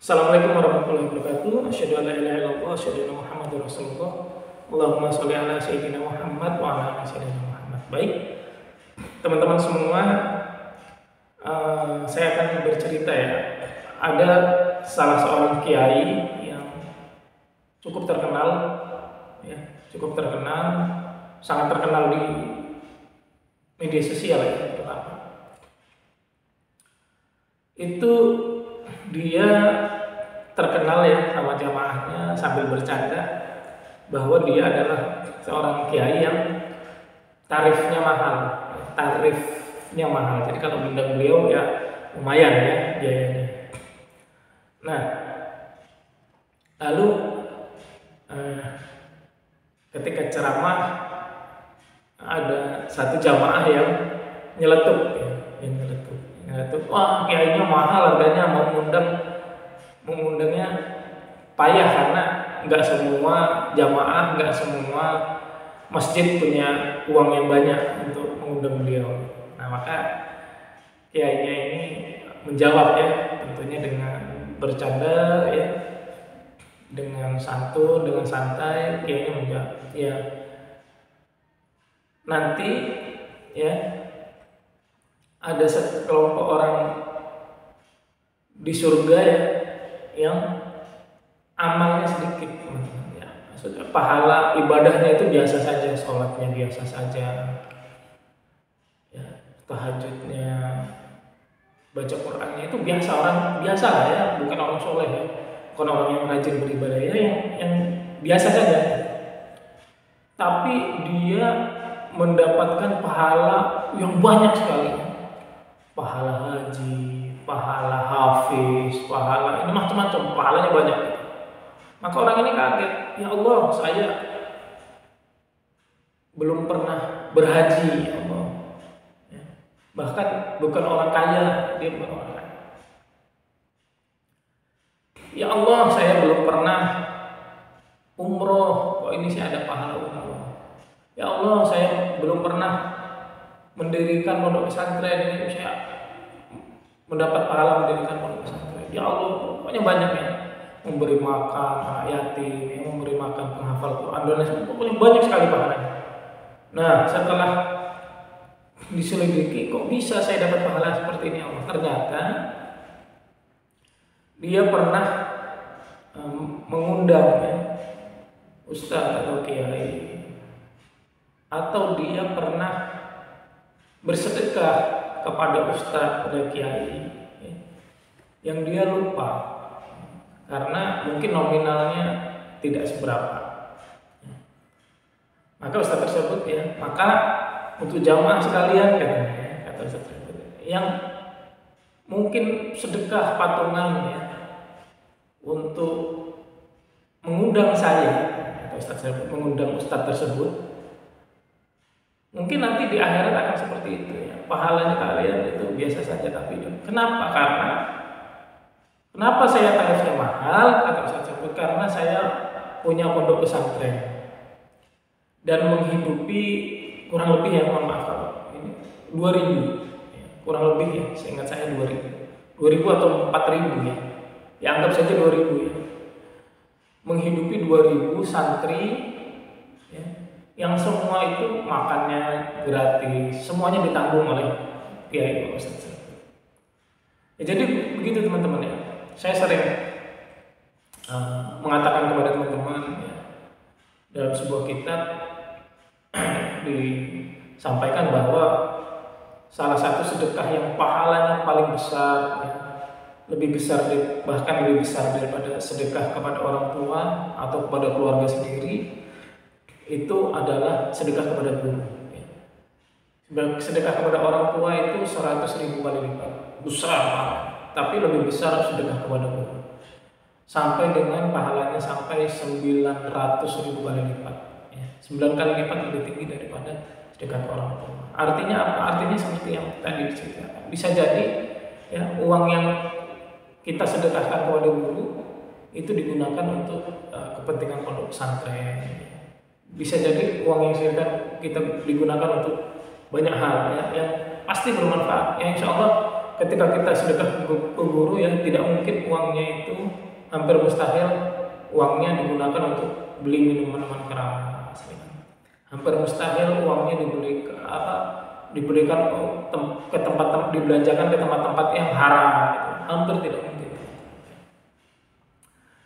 Assalamualaikum warahmatullahi wabarakatuh. Asyhadu an la ilaha illallah, asyhadu anna Muhammadar Rasulullah. Allahumma sholli ala sayyidina Muhammad wa ala ali sayyidina Muhammad. Baik, teman-teman semua, saya akan bercerita ya. Ada salah seorang kiai yang cukup terkenal, sangat terkenal di media sosial ya, terutama. Itu dia terkenal ya sama jamaahnya sambil bercanda bahwa dia adalah seorang kiai yang tarifnya mahal. Jadi kalau undang beliau ya lumayan ya biayanya. Nah, lalu ketika ceramah ada satu jamaah yang nyeletuk. Wah, kiainya mahal harganya, mengundangnya payah karena nggak semua jamaah, nggak semua masjid punya uang yang banyak untuk mengundang beliau. Nah, maka kiainya ini menjawab ya, tentunya dengan bercanda ya, dengan santun, dengan santai. Kiainya menjawab, ya nanti ya ada sekelompok orang di surga ya yang amalnya sedikit, ya. Maksudnya pahala ibadahnya itu biasa saja, sholatnya biasa saja, ya, tahajudnya, baca Qurannya itu biasa, orang biasa lah ya, bukan orang soleh ya, bukan orang yang rajin beribadah ya, yang biasa saja. Tapi dia mendapatkan pahala yang banyak sekali. Pahala haji, pahala hafiz, pahala ini macam-macam, pahalanya banyak. Maka orang ini kaget, ya Allah, saya belum pernah berhaji, ya Allah. Bahkan bukan orang kaya, dia bukan orang kaya. Ya Allah, saya belum pernah umroh, kok ini sih ada pahala umroh. Ya Allah, saya belum pernah mendirikan pondok pesantren, ini saya mendapat pahala mendirikan pondok pesantren. Ya Allah, pokoknya banyak ya, memberi makan anak yatim, memberi makan penghafal Quran, dan lain-lain, pokoknya banyak sekali pahalanya. Nah, setelah diselidiki, kok bisa saya dapat pahala seperti ini Allah? Ternyata dia pernah mengundang ya, ustadz atau kiai, atau dia pernah bersedekah kepada ustadz, pada kiai ya, yang dia lupa karena mungkin nominalnya tidak seberapa. Maka ustadz tersebut ya, maka untuk jamaah sekalian katanya, kata ustadz tersebut, yang mungkin sedekah patungan ya untuk mengundang saya, kata ustadz tersebut, mengundang ustadz tersebut, mungkin nanti di akhirat akan seperti itu ya. Pahalanya kalian itu biasa saja, tapi kenapa? Kenapa saya tarifnya mahal? Kata Ustaz tersebut, karena saya punya pondok pesantren dan menghidupi kurang lebih ya, mohon maaf kalau ini 2000 ya, kurang lebih ya, seingat saya 2000 atau 4000 ya. Ya anggap saja 2000 ya. Menghidupi 2000 santri ya, yang semua itu makannya gratis, semuanya ditanggung oleh kiai Ustaz. Ya, jadi begitu teman-teman ya. Saya sering mengatakan kepada teman-teman ya, dalam sebuah kitab disampaikan bahwa salah satu sedekah yang pahalanya paling besar ya, bahkan lebih besar daripada sedekah kepada orang tua atau kepada keluarga sendiri, itu adalah sedekah kepada guru. Sedekah kepada orang tua itu 100.000 kali lipat, besar, tapi lebih besar sedekah kepada guru, sampai dengan pahalanya sampai 900.000 kali lipat. 9 kali lipat lebih tinggi daripada sedekah ke orang tua. Artinya apa? Artinya seperti yang tadi diceritakan. Bisa jadi ya, uang yang kita sedekahkan kepada guru itu digunakan untuk kepentingan pondok pesantren. Bisa jadi uang yang kita digunakan untuk banyak hal ya, yang pasti bermanfaat. Ya insya Allah ketika kita sedekah ke guru ya, tidak mungkin uangnya itu, hampir mustahil uangnya digunakan untuk beli minuman keras. Hampir mustahil uangnya diberikan ke tempat dibelanjakan ke tempat-tempat yang haram. Gitu. Hampir tidak mungkin.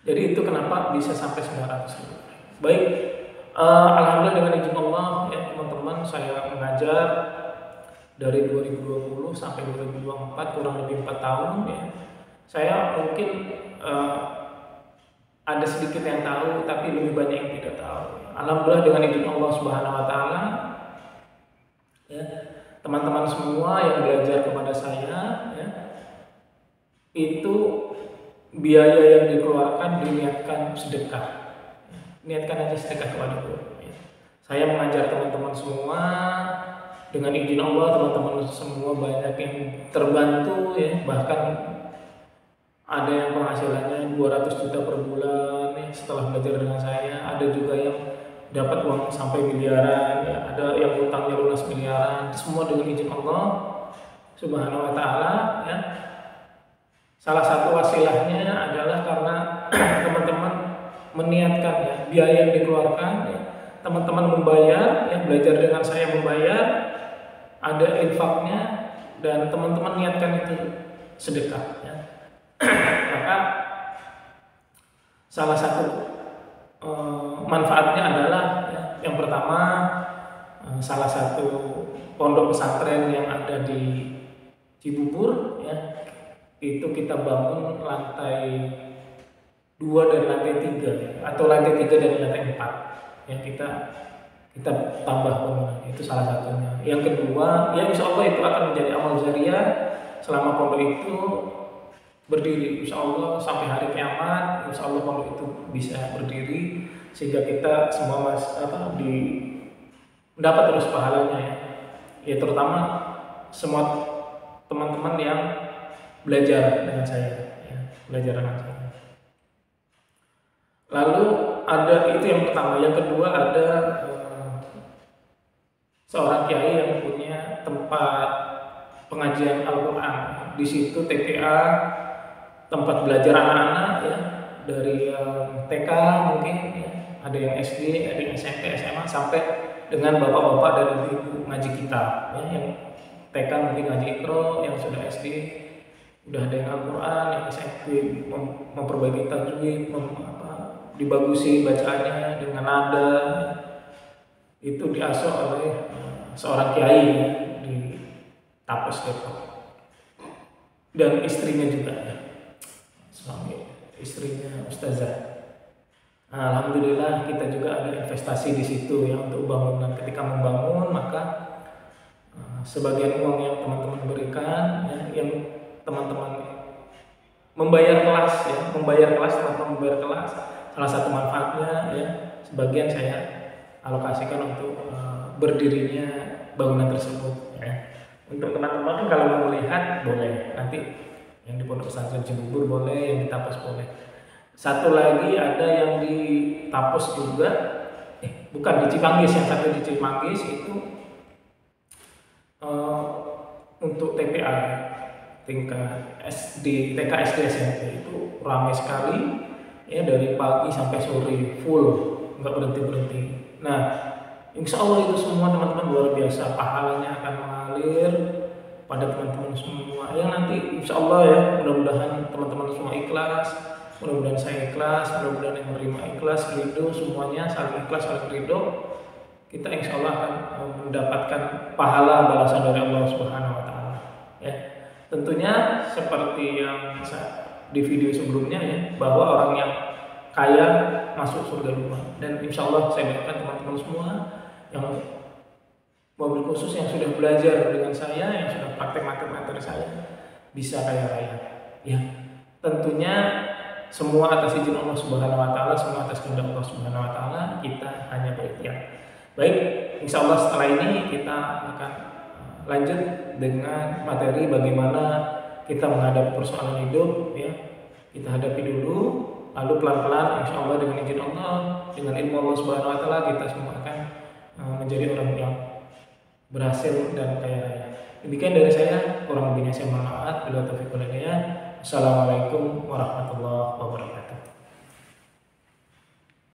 Jadi itu kenapa bisa sampai 900 ribu. Baik, alhamdulillah dengan izin Allah ya teman-teman, saya mengajar dari 2020 sampai 2024 kurang lebih 4 tahun ya. Saya mungkin ada sedikit yang tahu, tapi lebih banyak yang tidak tahu. Alhamdulillah dengan izin Allah Subhanahu wa taala ya, teman-teman semua yang belajar kepada saya ya, itu biaya yang dikeluarkan diniatkan sedekah. Niatkan aja sedekah kepada guru ya. Saya mengajar teman-teman semua dengan izin Allah, teman-teman semua banyak yang terbantu ya, bahkan ada yang penghasilannya 200 juta per bulan ya, setelah belajar dengan saya. Ada juga yang dapat uang sampai miliaran ya, ada yang utangnya lunas miliaran. Semua dengan izin Allah Subhanahu wa taala ya. Salah satu wasilahnya adalah karena teman-teman meniatkan ya, biaya yang dikeluarkan ya, teman-teman membayar ya, belajar dengan saya membayar, ada infaknya, dan teman-teman niatkan itu sedekah ya. Maka salah satu manfaatnya adalah ya, yang pertama salah satu pondok pesantren yang ada di Cibubur ya, itu kita bangun lantai 2 dan lantai 3 atau lantai 3 dan lantai 4 ya, kita tambah bangunan, itu salah satunya. Yang kedua ya, insya Allah itu akan menjadi amal jariah selama pondok itu berdiri, insya Allah sampai hari kiamat, insya Allah pondok itu bisa berdiri sehingga kita semua mendapat terus pahalanya ya. Ya terutama semua teman-teman yang belajar dengan saya ya, belajar dengan saya. Lalu ada itu yang pertama, yang kedua ada seorang kiai yang punya tempat pengajian Al-Quran. Di situ TPA, tempat belajar anak-anak ya, dari TK mungkin ya, ada yang SD, ada yang SMP, SMA, sampai dengan bapak-bapak dan ibu ngaji kitab ya, yang TK mungkin ngaji Iqra, yang sudah SD udah ada yang Al-Quran, yang SMP memperbaiki tajwid, dibagusi bacaannya dengan nada. Itu diasuh oleh seorang kiai di Tapes Depok, dan istrinya juga ya, suami istrinya ustazah. Alhamdulillah kita juga ada investasi di situ ya untuk bangunan. Ketika membangun maka sebagian uang yang teman-teman berikan ya, yang teman-teman membayar kelas ya, teman-teman membayar kelas, salah satu manfaatnya ya, sebagian saya alokasikan untuk berdirinya bangunan tersebut ya. Untuk teman-teman kalau mau melihat boleh, nanti yang di Pondok Pesantren Cibubur boleh, yang di Tapes boleh. Satu lagi ada yang di Tapes juga, bukan di Cimanggis, yang satu di Cimanggis itu untuk TPA tingkat SD, TK, SD, SMP itu ramai sekali ya, dari pagi sampai sore full, nggak berhenti. Nah, insya Allah itu semua teman-teman luar biasa, pahalanya akan mengalir pada teman-teman semua. Yang nanti insya Allah ya, mudah-mudahan teman-teman semua ikhlas, mudah-mudahan saya ikhlas, mudah-mudahan yang menerima ikhlas, ridho, semuanya saling ikhlas, saling ridho. Kita insya Allah akan mendapatkan pahala balasan dari Allah Subhanahu wa taala. Ya. Tentunya seperti yang di video sebelumnya ya, bahwa orang yang kaya masuk surga duluan. Dan insya Allah saya doakan teman-teman semua yang mobil khusus yang sudah belajar dengan saya, yang sudah praktek materi saya, bisa kaya raya. Ya, tentunya semua atas izin Allah Subhanahu wa taala, semua atas kehendak Allah Subhanahu wa taala, kita hanya berikhtiar. Baik, insya Allah setelah ini kita akan lanjut dengan materi bagaimana kita menghadapi persoalan hidup ya. Kita hadapi dulu, lalu pelan-pelan insya Allah dengan izin Allah, dengan ilmu Allah Subhanahu wa taala, kita semua akan menjadi orang yang berhasil dan kaya raya. Demikian dari saya, kurang lebihnya saya mohon maaf. Bila taufiq wal hidayah. Assalamualaikum warahmatullahi wabarakatuh.